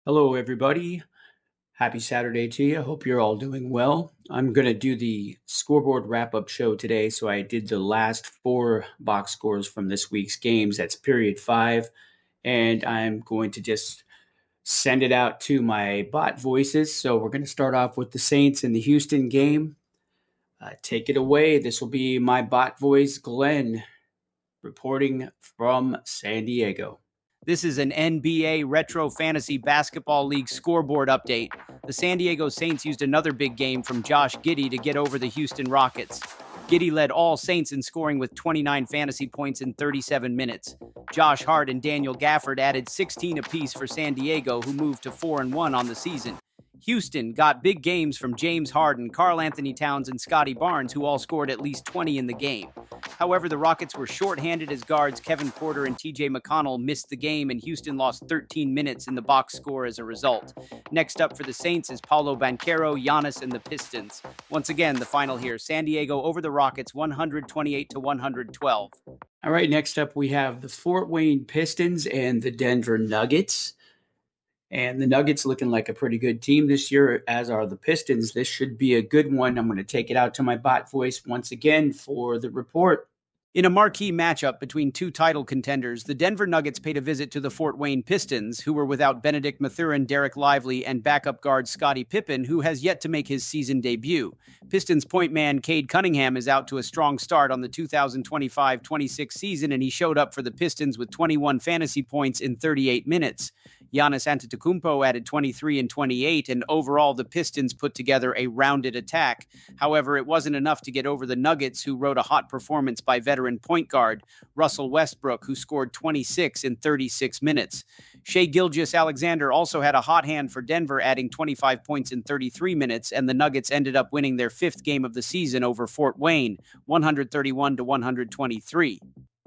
Hello, everybody. Happy Saturday to you. I hope you're all doing well. I'm going to do the scoreboard wrap up show today. So I did the last four box scores from this week's games. That's period five. And I'm going to just send it out to my bot voices. So we're going to start off with the Saints and the Houston game. Take it away. This will be my bot voice, Glenn, reporting from San Diego. This is an NBA Retro Fantasy Basketball League scoreboard update. The San Diego Saints used another big game from Josh Giddey to get over the Houston Rockets. Giddey led all Saints in scoring with 29 fantasy points in 37 minutes. Josh Hart and Daniel Gafford added 16 apiece for San Diego, who moved to 4-1 on the season. Houston got big games from James Harden, Karl Anthony Towns, and Scotty Barnes, who all scored at least 20 in the game. However, the Rockets were shorthanded as guards Kevin Porter and TJ McConnell missed the game, and Houston lost 13 minutes in the box score as a result. Next up for the Saints is Paulo Banchero, Giannis, and the Pistons. Once again, the final here, San Diego over the Rockets 128-112. All right, next up we have the Fort Wayne Pistons and the Denver Nuggets. And the Nuggets looking like a pretty good team this year, as are the Pistons. This should be a good one. I'm going to take it out to my bot voice once again for the report. In a marquee matchup between two title contenders, the Denver Nuggets paid a visit to the Fort Wayne Pistons, who were without Benedict Mathurin, Derek Lively, and backup guard Scottie Pippen, who has yet to make his season debut. Pistons point man Cade Cunningham is out to a strong start on the 2025-26 season, and he showed up for the Pistons with 21 fantasy points in 38 minutes. Giannis Antetokounmpo added 23 and 28, and overall the Pistons put together a rounded attack. However, it wasn't enough to get over the Nuggets, who rode a hot performance by veteran point guard Russell Westbrook, who scored 26 in 36 minutes. Shai Gilgeous-Alexander also had a hot hand for Denver, adding 25 points in 33 minutes, and the Nuggets ended up winning their fifth game of the season over Fort Wayne, 131-123.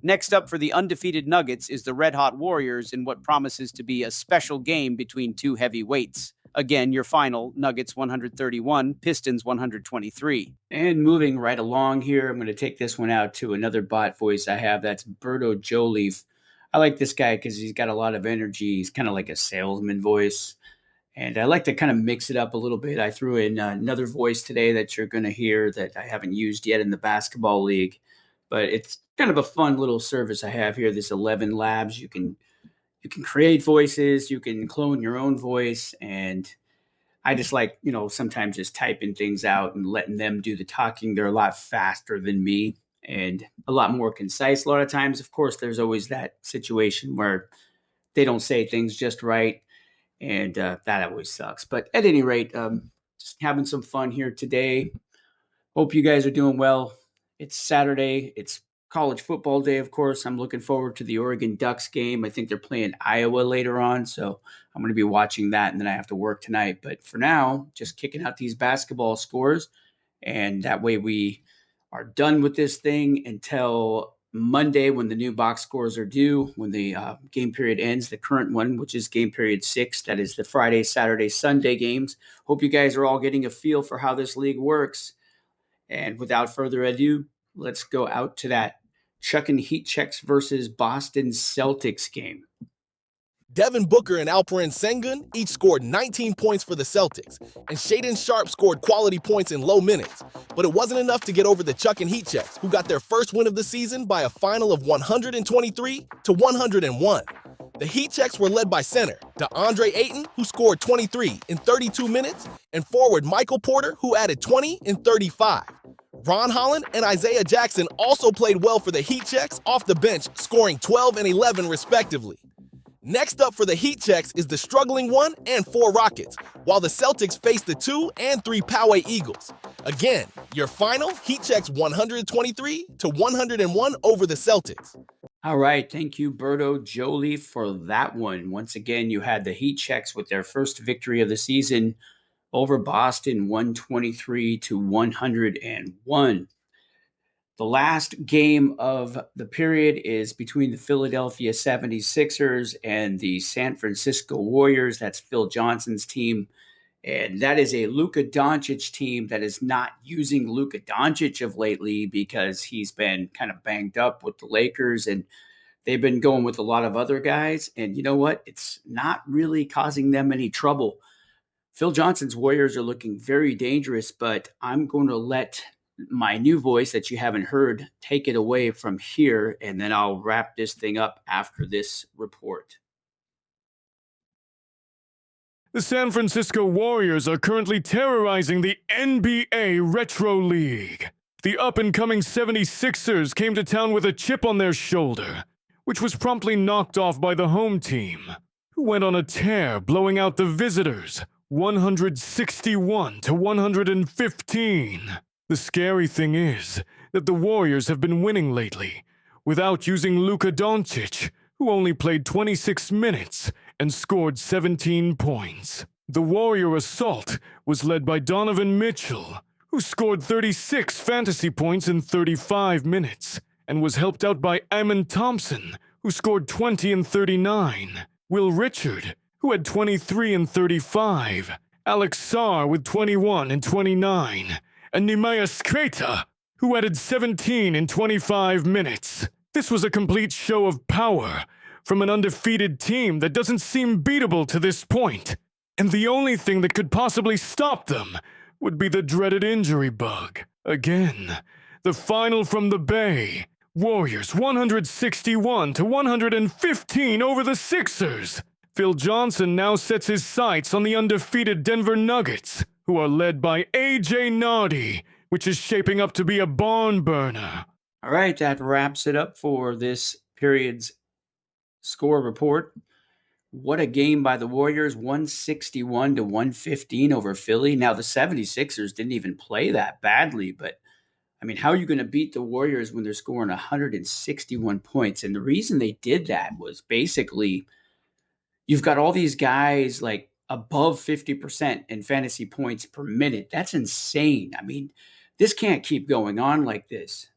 Next up for the undefeated Nuggets is the Red Hot Warriors in what promises to be a special game between two heavyweights. Again, your final, Nuggets 131, Pistons 123. And moving right along here, I'm going to take this one out to another bot voice I have. That's Berto Jolief. I like this guy because he's got a lot of energy. He's kind of like a salesman voice. And I like to kind of mix it up a little bit. I threw in another voice today that you're going to hear that I haven't used yet in the basketball league. But it's kind of a fun little service I have here. This 11 Labs. You can create voices, you can clone your own voice, and I just like, sometimes just typing things out and letting them do the talking. They're a lot faster than me and a lot more concise a lot of times. Of course, there's always that situation where they don't say things just right, and that always sucks. But at any rate, just having some fun here today. Hope you guys are doing well. It's Saturday. It's college football day, of course. I'm looking forward to the Oregon Ducks game. I think they're playing Iowa later on, so I'm going to be watching that, and then I have to work tonight. But for now, just kicking out these basketball scores, and that way we are done with this thing until Monday when the new box scores are due, when the game period ends, the current one, which is game period 6. That is the Friday, Saturday, Sunday games. Hope you guys are all getting a feel for how this league works. And without further ado, let's go out to that Chuck and Heat Checks versus Boston Celtics game. Devin Booker and Alperen Sengun each scored 19 points for the Celtics, and Shaedon Sharpe scored quality points in low minutes. But it wasn't enough to get over the Chuck and Heat Checks, who got their first win of the season by a final of 123-101. The Heat Checks were led by center DeAndre Ayton, who scored 23 in 32 minutes, and forward Michael Porter, who added 20 in 35. Ron Holland and Isaiah Jackson also played well for the Heat Checks off the bench, scoring 12 and 11 respectively. Next up for the Heat Checks is the struggling 1 and 4 Rockets, while the Celtics face the 2 and 3 Poway Eagles. Again, your final, Heat Checks 123-101 over the Celtics. All right, thank you, Berto Jolie, for that one. Once again, you had the Heat Checks with their first victory of the season over Boston, 123-101. The last game of the period is between the Philadelphia 76ers and the San Francisco Warriors. That's Phil Johnson's team. And that is a Luka Doncic team that is not using Luka Doncic of lately because he's been kind of banged up with the Lakers. And They've been going with a lot of other guys, and you know what? It's not really causing them any trouble. Phil Johnson's Warriors are looking very dangerous, but I'm going to let my new voice that you haven't heard take it away from here, and then I'll wrap this thing up after this report. The San Francisco Warriors are currently terrorizing the NBA Retro League. The up-and-coming 76ers came to town with a chip on their shoulder, which was promptly knocked off by the home team, who went on a tear, blowing out the visitors 161 to 115. The scary thing is that the Warriors have been winning lately without using Luka Doncic, who only played 26 minutes and scored 17 points. The Warrior assault was led by Donovan Mitchell, who scored 36 fantasy points in 35 minutes, and was helped out by Amen Thompson, who scored 20 and 39, Will Richard, who had 23 and 35, Alex Sarr with 21 and 29, and Neemias Queta, who added 17 in 25 minutes. This was a complete show of power from an undefeated team that doesn't seem beatable to this point, and the only thing that could possibly stop them would be the dreaded injury bug. Again, the final from the Bay. Warriors 161 to 115 over the Sixers. Phil Johnson now sets his sights on the undefeated Denver Nuggets, who are led by A.J. Nardi, which is shaping up to be a barn burner. All right, that wraps it up for this period's score report. What a game by the Warriors, 161 to 115 over Philly. Now, the 76ers didn't even play that badly, but I mean, how are you going to beat the Warriors when they're scoring 161 points? And the reason they did that was basically you've got all these guys like above 50% in fantasy points per minute. That's insane. I mean, this can't keep going on like this.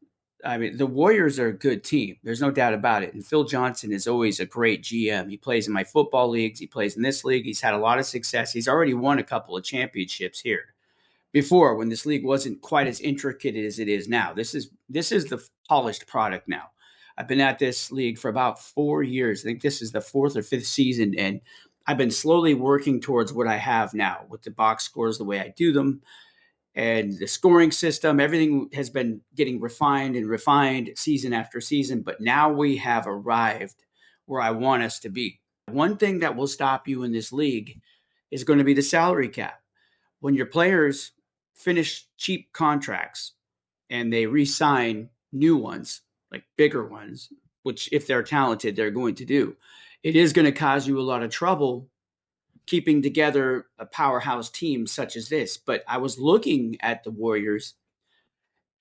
I mean, the Warriors are a good team. There's no doubt about it. And Phil Johnson is always a great GM. He plays in my football leagues. He plays in this league. He's had a lot of success. He's already won a couple of championships here before, when this league wasn't quite as intricate as it is now. This is the polished product now. I've been at this league for about 4 years. I think this is the 4th or 5th season, and I've been slowly working towards what I have now with the box scores, the way I do them, and the scoring system. Everything has been getting refined and refined season after season, but now we have arrived where I want us to be. One thing that will stop you in this league is going to be the salary cap. When your players finish cheap contracts and they re-sign new ones, like bigger ones, which if they're talented, they're going to do, it is going to cause you a lot of trouble keeping together a powerhouse team such as this. But I was looking at the Warriors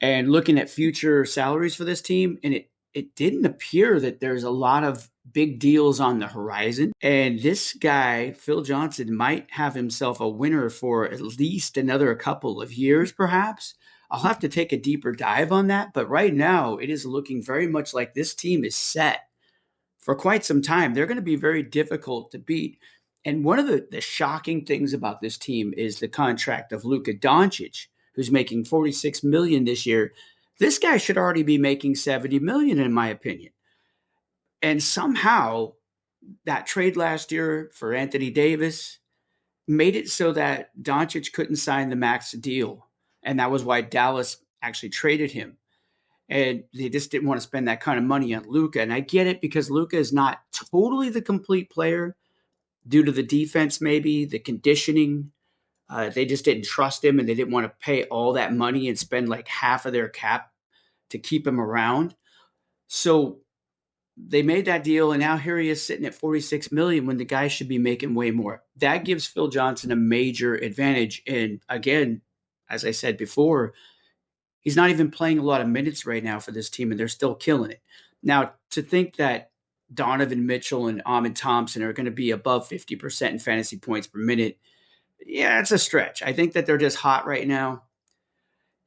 and looking at future salaries for this team, and it didn't appear that there's a lot of big deals on the horizon. And this guy, Phil Johnson, might have himself a winner for at least another couple of years, perhaps. I'll have to take a deeper dive on that. But right now, it is looking very much like this team is set for quite some time. They're going to be very difficult to beat. And one of the shocking things about this team is the contract of Luka Doncic, who's making $46 million this year. This guy should already be making $70 million, in my opinion. And somehow that trade last year for Anthony Davis made it so that Doncic couldn't sign the max deal. And that was why Dallas actually traded him. And they just didn't want to spend that kind of money on Luka. And I get it, because Luka is not totally the complete player due to the defense, maybe the conditioning. They just didn't trust him, and they didn't want to pay all that money and spend like half of their cap to keep him around. So they made that deal, and now here he is sitting at $46 million when the guy should be making way more. That gives Phil Johnson a major advantage. And again, as I said before, he's not even playing a lot of minutes right now for this team, and they're still killing it. Now, to think that Donovan Mitchell and Amen Thompson are going to be above 50% in fantasy points per minute, yeah, it's a stretch. I think that they're just hot right now.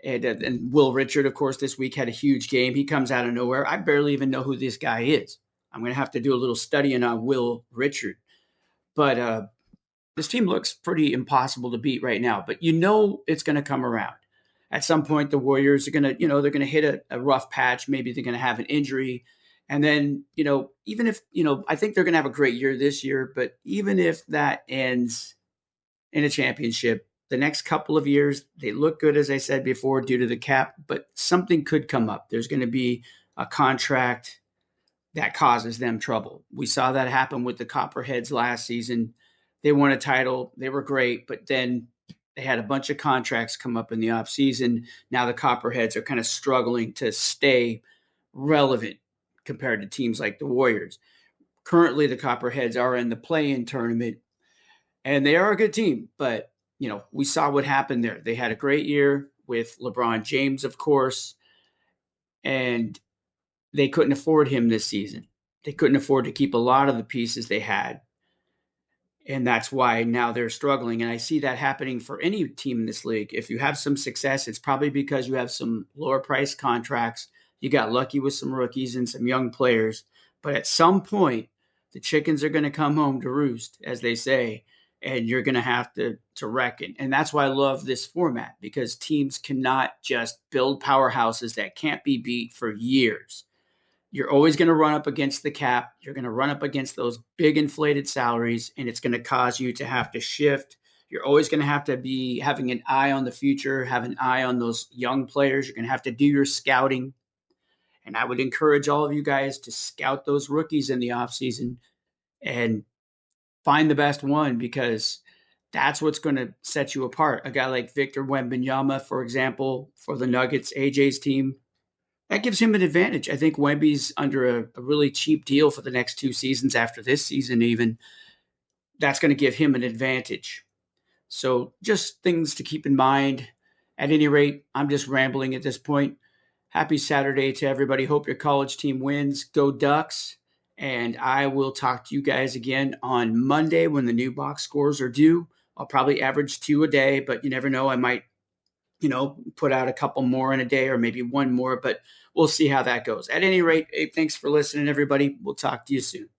And Will Richard, of course, this week had a huge game. He comes out of nowhere. I barely even know who this guy is. I'm going to have to do a little studying on Will Richard. But this team looks pretty impossible to beat right now. But you know it's going to come around. At some point, the Warriors are going to, they're going to hit a rough patch. Maybe they're going to have an injury. And then, even if, I think they're going to have a great year this year, but even if that ends in a championship, the next couple of years, they look good, as I said before, due to the cap, but something could come up. There's going to be a contract that causes them trouble. We saw that happen with the Copperheads last season. They won a title. They were great, but then they had a bunch of contracts come up in the offseason. Now the Copperheads are kind of struggling to stay relevant compared to teams like the Warriors. Currently, the Copperheads are in the play-in tournament, and they are a good team, but we saw what happened there. They had a great year with LeBron James, of course, and they couldn't afford him this season. They couldn't afford to keep a lot of the pieces they had. And that's why now they're struggling. And I see that happening for any team in this league. If you have some success, it's probably because you have some lower price contracts. You got lucky with some rookies and some young players. But at some point, the chickens are going to come home to roost, as they say, and you're going to have to reckon. And that's why I love this format, because teams cannot just build powerhouses that can't be beat for years. You're always going to run up against the cap. You're going to run up against those big inflated salaries, and it's going to cause you to have to shift. You're always going to have to be having an eye on the future, have an eye on those young players. You're going to have to do your scouting. And I would encourage all of you guys to scout those rookies in the offseason and find the best one, because that's what's going to set you apart. A guy like Victor Wembanyama, for example, for the Nuggets, AJ's team, that gives him an advantage. I think Wemby's under a really cheap deal for the next 2 seasons after this season even. That's going to give him an advantage. So just things to keep in mind. At any rate, I'm just rambling at this point. Happy Saturday to everybody. Hope your college team wins. Go Ducks. And I will talk to you guys again on Monday when the new box scores are due. I'll probably average 2 a day, but you never know. I might put out a couple more in a day or maybe one more, but we'll see how that goes. At any rate, thanks for listening, everybody. We'll talk to you soon.